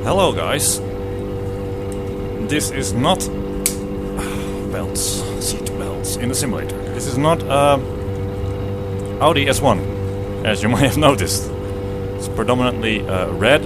Hello guys. This is not seat belts in the simulator. This is not Audi S1, as you might have noticed. It's predominantly red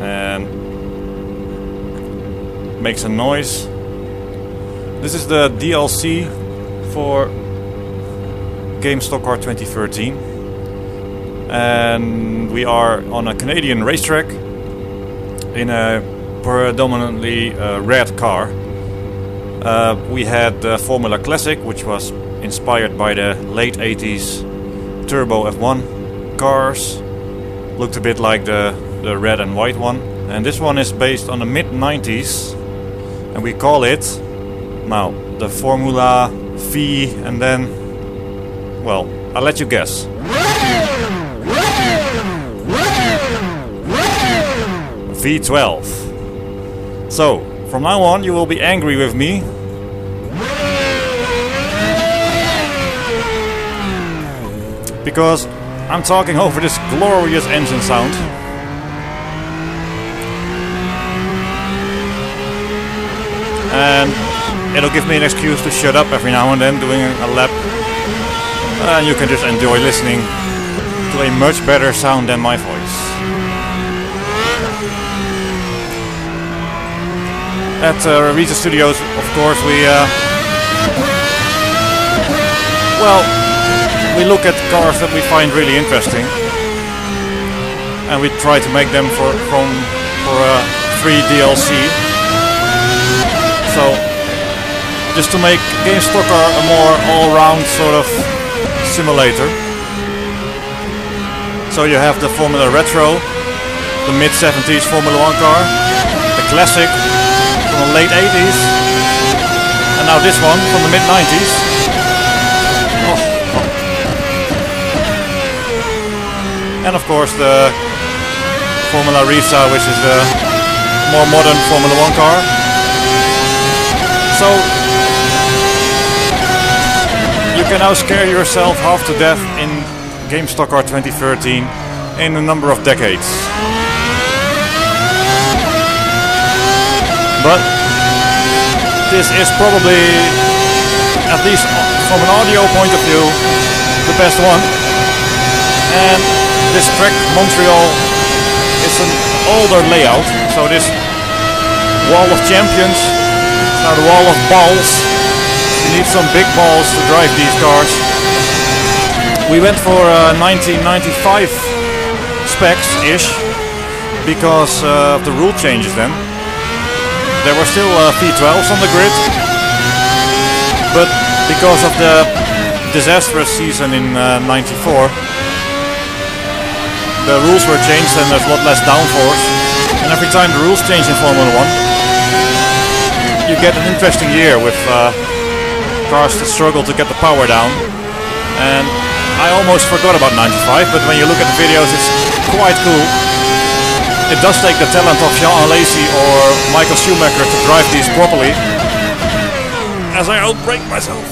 and makes a noise. This is the DLC for Game StockCar 2013, and we are on a Canadian racetrack in a predominantly red car. We had the Formula Classic, which was inspired by the late 80s turbo F1 cars. Looked a bit like the red and white one. And this one is based on the mid 90s, and we call it now the Formula V, and then, well, I'll let you guess. V12. So, from now on you will be angry with me because I'm talking over this glorious engine sound. And it'll give me an excuse to shut up every now and then doing a lap. And you can just enjoy listening to a much better sound than my voice. At Rita Studios, of course, we look at cars that we find really interesting, and we try to make them for a free DLC. So, just to make Game StockCar a more all-round sort of simulator. So you have the Formula Retro, the mid-70s Formula 1 car, the Classic from the late 80s, and now this one from the mid 90s. And of course the Formula Risa, which is a more modern Formula 1 car. So you can now scare yourself half to death in Game StockCar 2013 in a number of decades. But this is probably, at least from an audio point of view, the best one. And this track, Montreal, is an older layout. So this wall of champions is now the wall of balls. You need some big balls to drive these cars. We went for 1995 specs-ish because of the rule changes then. There were still V12s on the grid, but because of the disastrous season in '94, the rules were changed and there's a lot less downforce. And every time the rules change in Formula 1, you get an interesting year with cars that struggle to get the power down. And I almost forgot about '95, but when you look at the videos, it's quite cool. It does take the talent of Jean Alesi or Michael Schumacher to drive these properly. As I outbrake myself.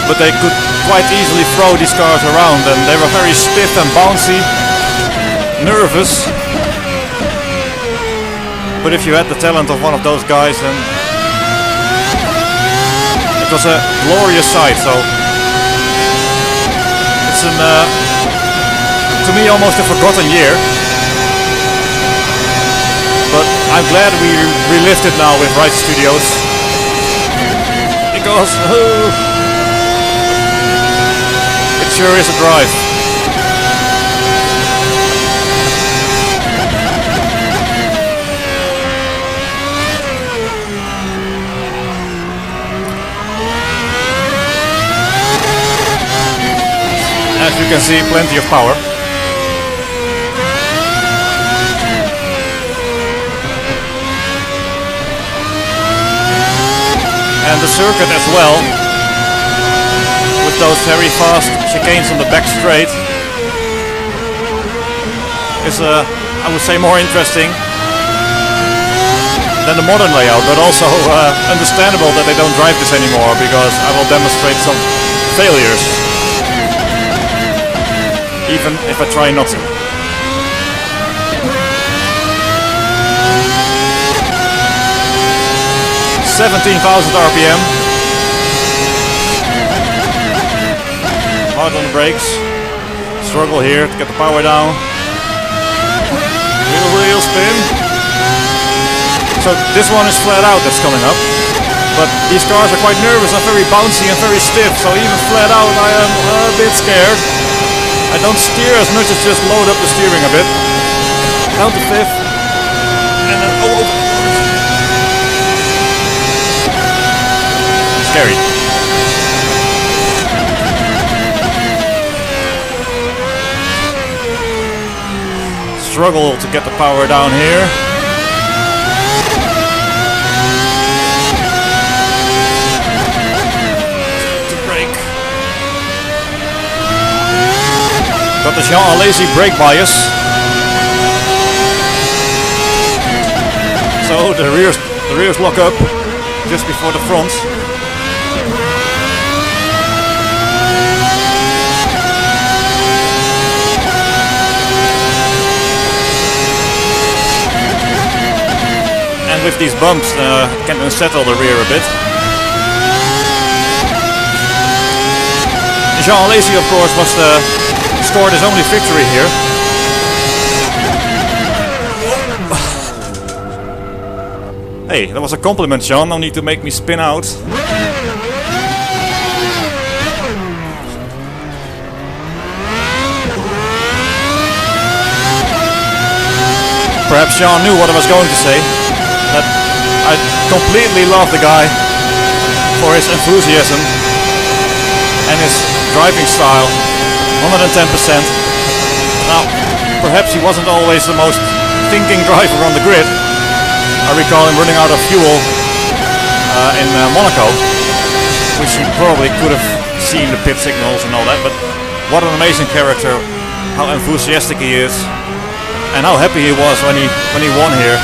But they could quite easily throw these cars around, and they were very stiff and bouncy, nervous. But if you had the talent of one of those guys, then it was a glorious sight. So it's to me almost a forgotten year, but I'm glad we relived it now with Rite Studios, because it sure is a drive. As you can see, plenty of power. And the circuit as well, with those very fast chicanes on the back straight, is I would say more interesting than the modern layout, but also understandable that they don't drive this anymore, because I will demonstrate some failures. even if I try not to. RPM. Hard on the brakes. Struggle here to get the power down. Wheel spin. So this one is flat out that's coming up. But these cars are quite nervous and very bouncy and very stiff. So even flat out I am a bit scared. I don't steer as much as just load up the steering a bit. Down to fifth. And then over. Scary. Struggle to get the power down here. To brake. Got the Jean lazy brake bias. So the rears lock up just before the front. With these bumps can unsettle the rear a bit. Jean Alesi, of course, scored his only victory here. Hey, that was a compliment, Jean. No need to make me spin out. Perhaps Jean knew what I was going to say. That I completely love the guy for his enthusiasm and his driving style, 110%. Now, perhaps he wasn't always the most thinking driver on the grid. I recall him running out of fuel in Monaco, which he probably could have seen the pit signals and all that, but what an amazing character, how enthusiastic he is, and how happy he was when he won here.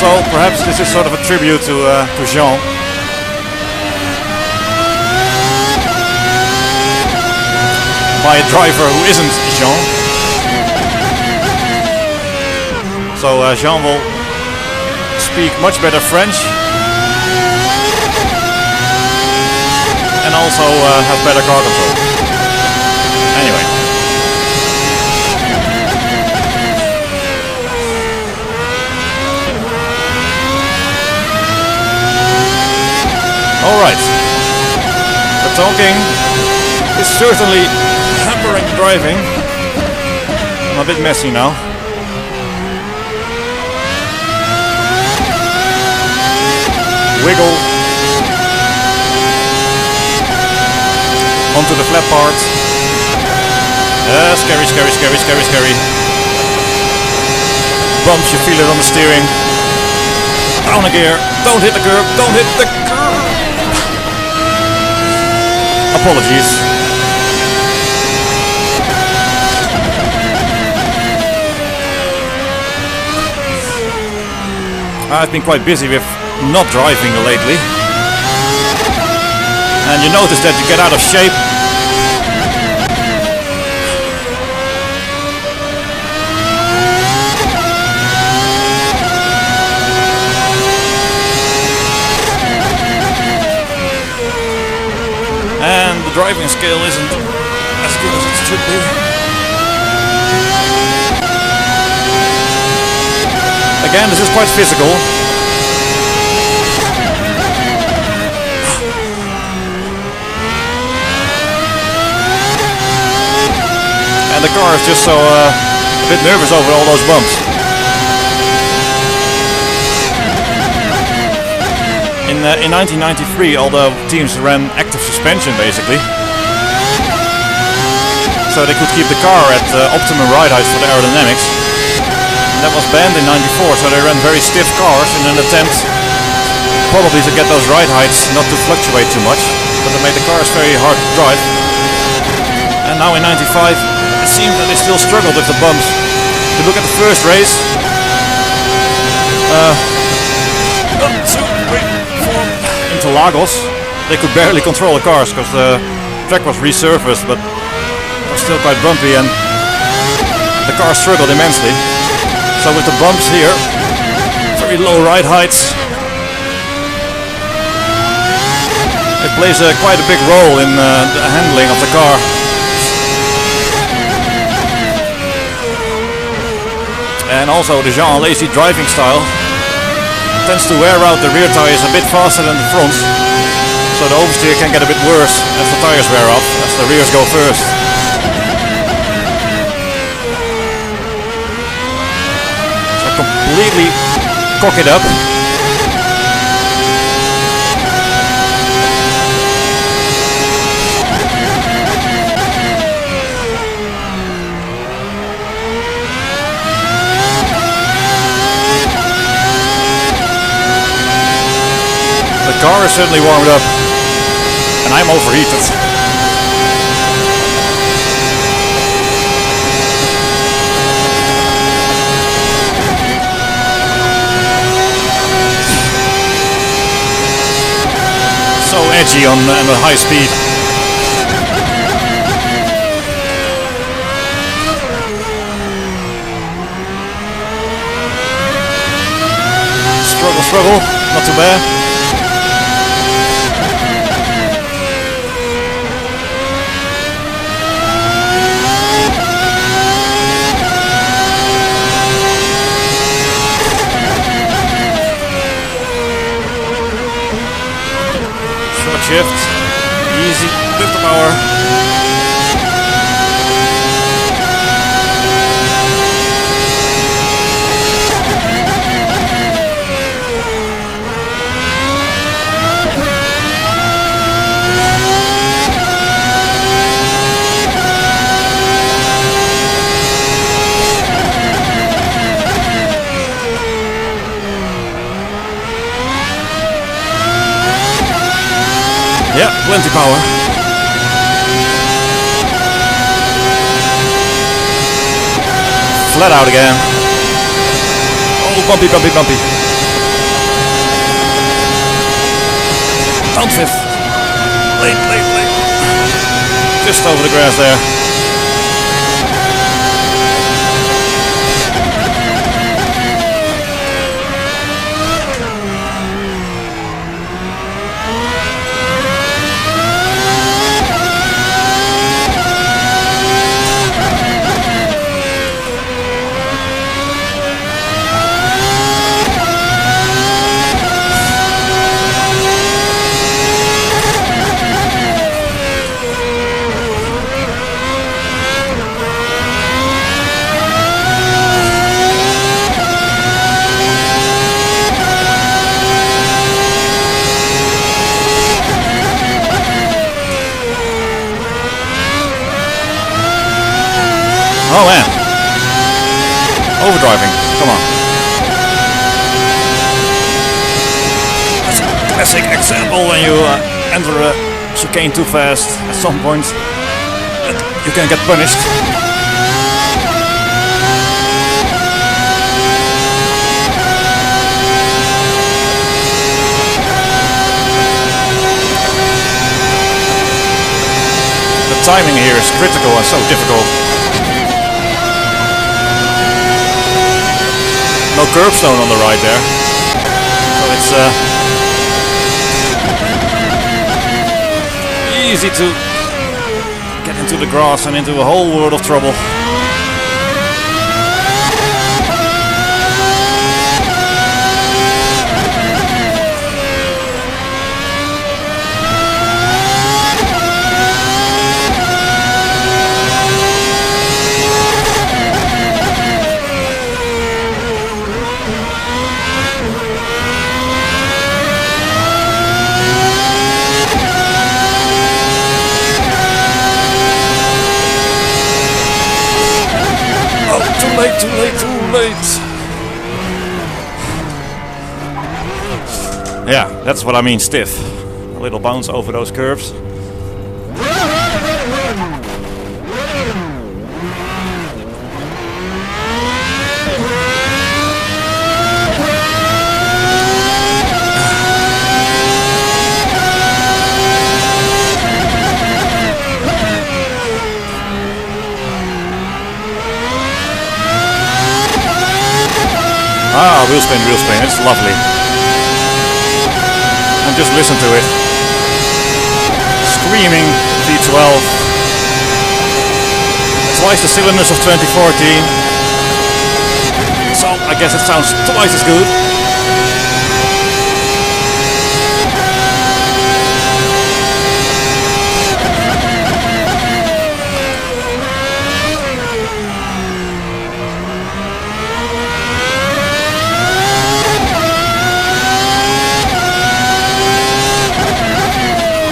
So perhaps this is sort of a tribute to Jean. By a driver who isn't Jean. So Jean will speak much better French. And also have better car control. Anyway. Alright, the talking is certainly hampering driving. I'm a bit messy now. Wiggle onto the flat part. Scary, scary, scary, scary, scary. Bumps, you feel it on the steering. Down a gear, don't hit the curb, don't hit the curb. Apologies. I've been quite busy with not driving lately. And you notice that you get out of shape. And the driving skill isn't as good as it should be. Again, this is quite physical. And the car is just so a bit nervous over all those bumps. In 1993, all the teams ran active suspension basically, so they could keep the car at optimum ride height for the aerodynamics. And that was banned in '94, so they ran very stiff cars in an attempt probably to get those ride heights not to fluctuate too much, but they made the cars very hard to drive. And now in '95, it seems that they still struggled with the bumps. If you look at the first race, 1, 2, 3, 4 into Lagos, they could barely control the cars because the track was resurfaced, but it was still quite bumpy and the car struggled immensely. So with the bumps here, very low ride heights, it plays quite a big role in the handling of the car. And also the Jean lazy driving style tends to wear out the rear tires a bit faster than the fronts, so the oversteer can get a bit worse as the tires wear off, as the rears go first. So completely cock it up. The car is certainly warmed up, and I'm overheated. So edgy on the high speed. Struggle, not too bad. Shift, easy, lift the power. Yeah, plenty power. Flat out again. Oh, bumpy. Down fifth. Late. Just over the grass there. Oh man, overdriving, come on. That's a classic example when you enter a chicane too fast. At some point you can get punished. The timing here is critical and so difficult. No curbstone on the right there, so it's easy to get into the grass and into a whole world of trouble. Too late. Yeah, that's what I mean, stiff. A little bounce over those curves. Ah, wheel spin, it's lovely. And just listen to it. Screaming V12. Twice the cylinders of 2014. So I guess it sounds twice as good.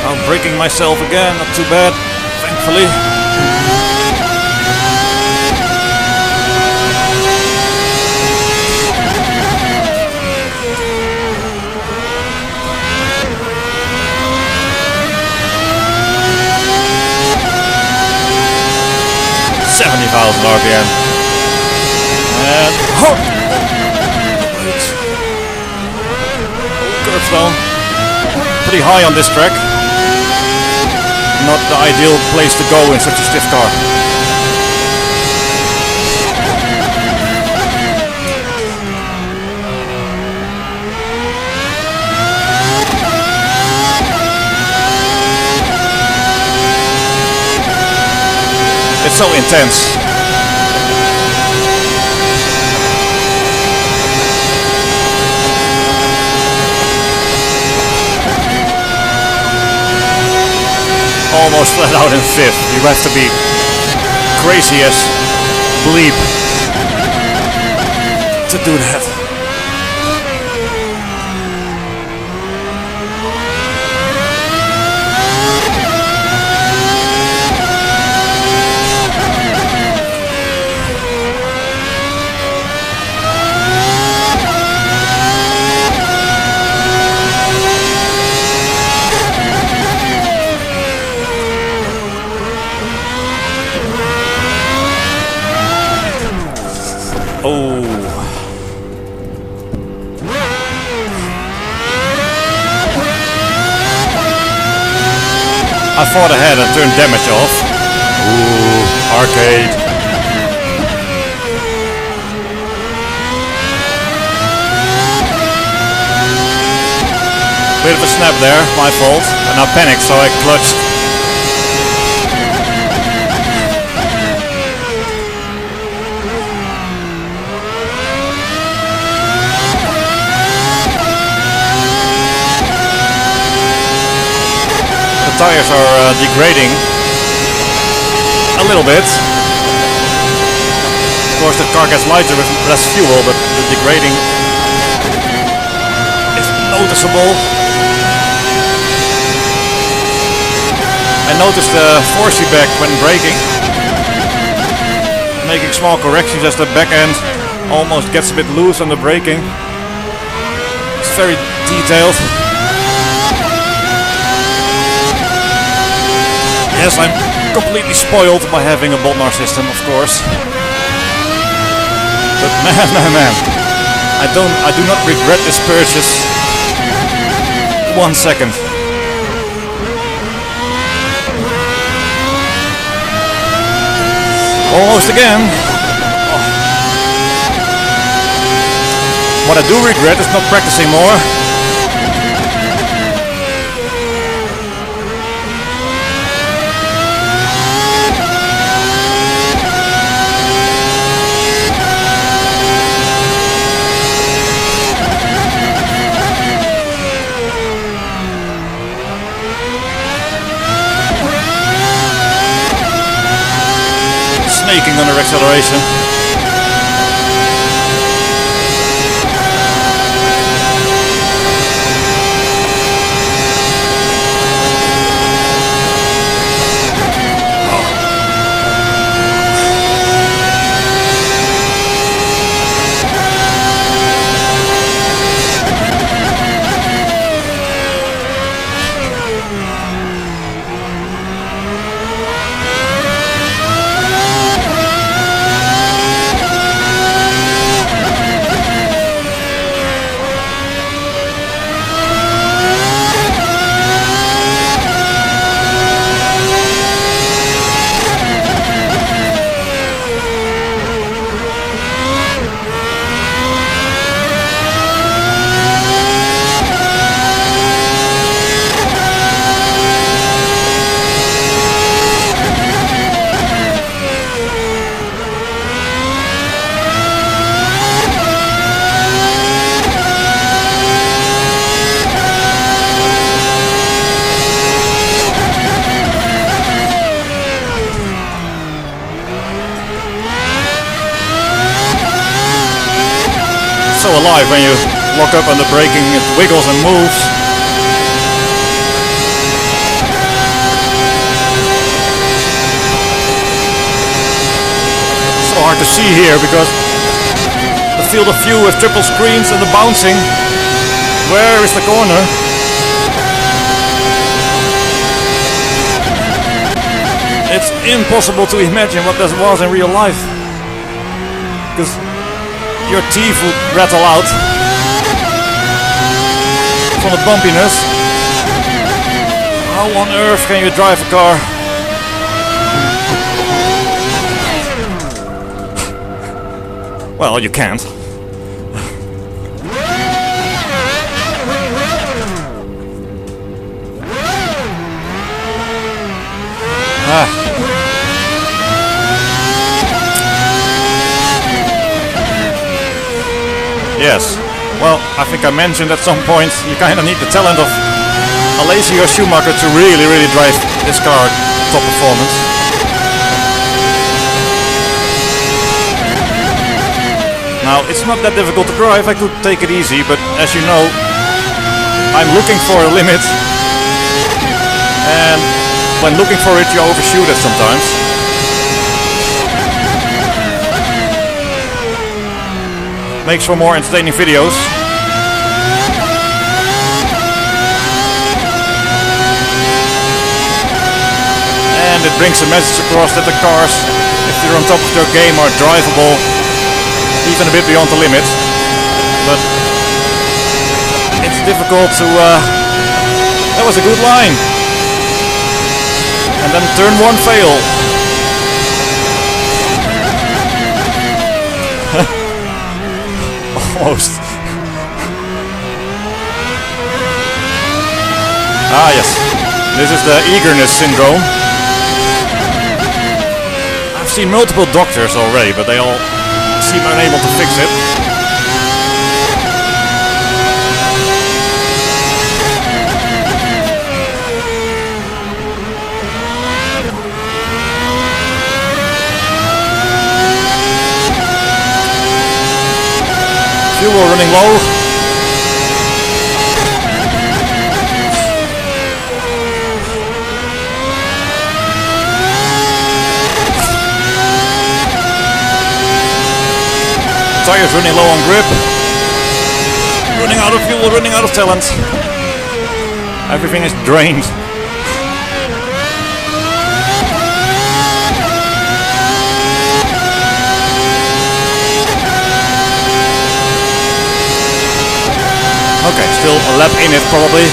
I'm breaking myself again, not too bad, thankfully. RPM. And curbstone. Pretty high on this track. Not the ideal place to go in such a stiff car. It's so intense. Almost flat out in fifth. You have to be crazy as bleep to do that. Oh. I fought ahead and turned damage off. Ooh, arcade. Bit of a snap there, my fault. And I panicked, so I clutched. Tires are degrading a little bit. Of course the car gets lighter with less fuel, but the degrading is noticeable. I noticed the force feedback when braking. Making small corrections as the back end almost gets a bit loose on the braking. It's very detailed. Yes, I'm completely spoiled by having a Botnar system, of course. But man, I do not regret this purchase 1 second. Almost again. Oh. What I do regret is not practicing more. Snaking under acceleration. so alive when you lock up under braking. It wiggles and moves. So hard to see here because the field of view with triple screens and the bouncing. Where is the corner? It's impossible to imagine what this was in real life. Because your teeth would rattle out from the bumpiness. How on earth can you drive a car? Well, you can't. Yes, well, I think I mentioned at some point you kind of need the talent of a Lazy or Schumacher to really drive this car top performance. Now, it's not that difficult to drive, I could take it easy, but as you know, I'm looking for a limit, and when looking for it you overshoot it sometimes. Makes for more entertaining videos. And it brings a message across that the cars, if they're on top of their game, are drivable even a bit beyond the limit. But it's difficult to... that was a good line. And then turn one fail. Almost. Ah yes, this is the eagerness syndrome. I've seen multiple doctors already, but they all seem unable to fix it. Fuel running low. Tires running low on grip. Running out of fuel, running out of talent. Everything is drained. Okay, still a lap in it probably.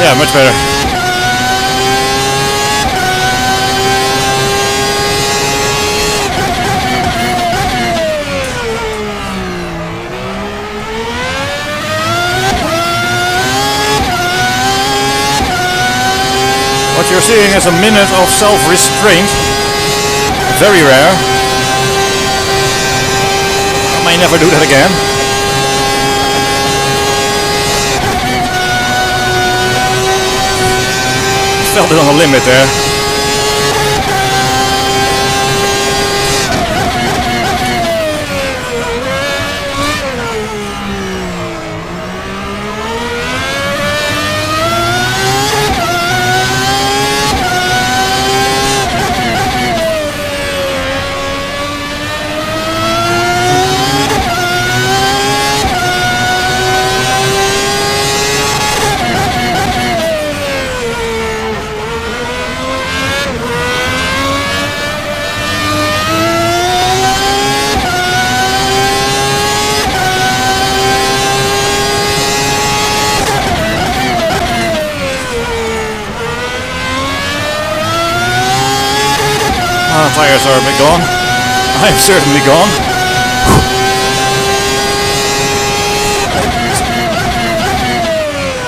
Yeah, much better. What you're seeing is a minute of self-restraint. Very rare. I may never do that again. Felt it on the limit there. tires are a bit gone. I'm certainly gone.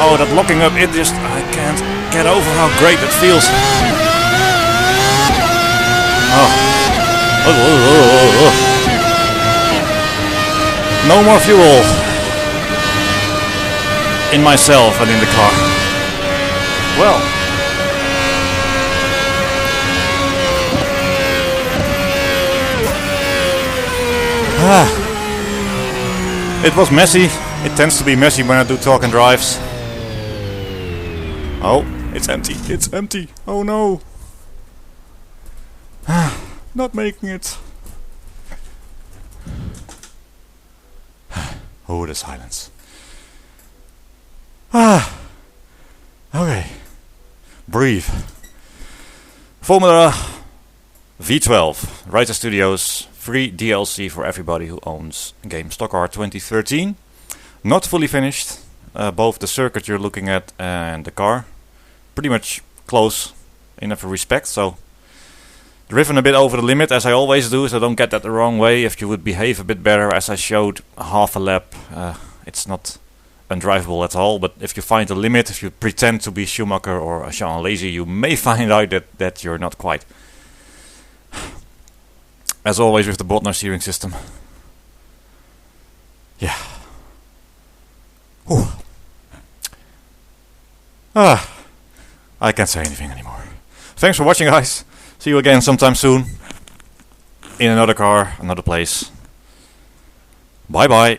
Oh, that locking up, it just, I can't get over how great it feels. No more fuel in myself and in the car. Well, it was messy. It tends to be messy when I do talk and drives. Oh, it's empty. It's empty. Oh no. Not making it. Oh, the silence. Okay. Breathe. Formula V12. Writer Studios. Free DLC for everybody who owns Game StockCar 2013. Not fully finished. Both the circuit you're looking at and the car. Pretty much close in every respect. So driven a bit over the limit, as I always do, so don't get that the wrong way. If you would behave a bit better, as I showed half a lap, it's not undrivable at all. But if you find the limit, if you pretend to be Schumacher or Jean Lazy, you may find out that you're not quite. As always with the Bodnar steering system. Yeah. Whew. I can't say anything anymore. Thanks for watching, guys. See you again sometime soon. In another car, another place. Bye bye.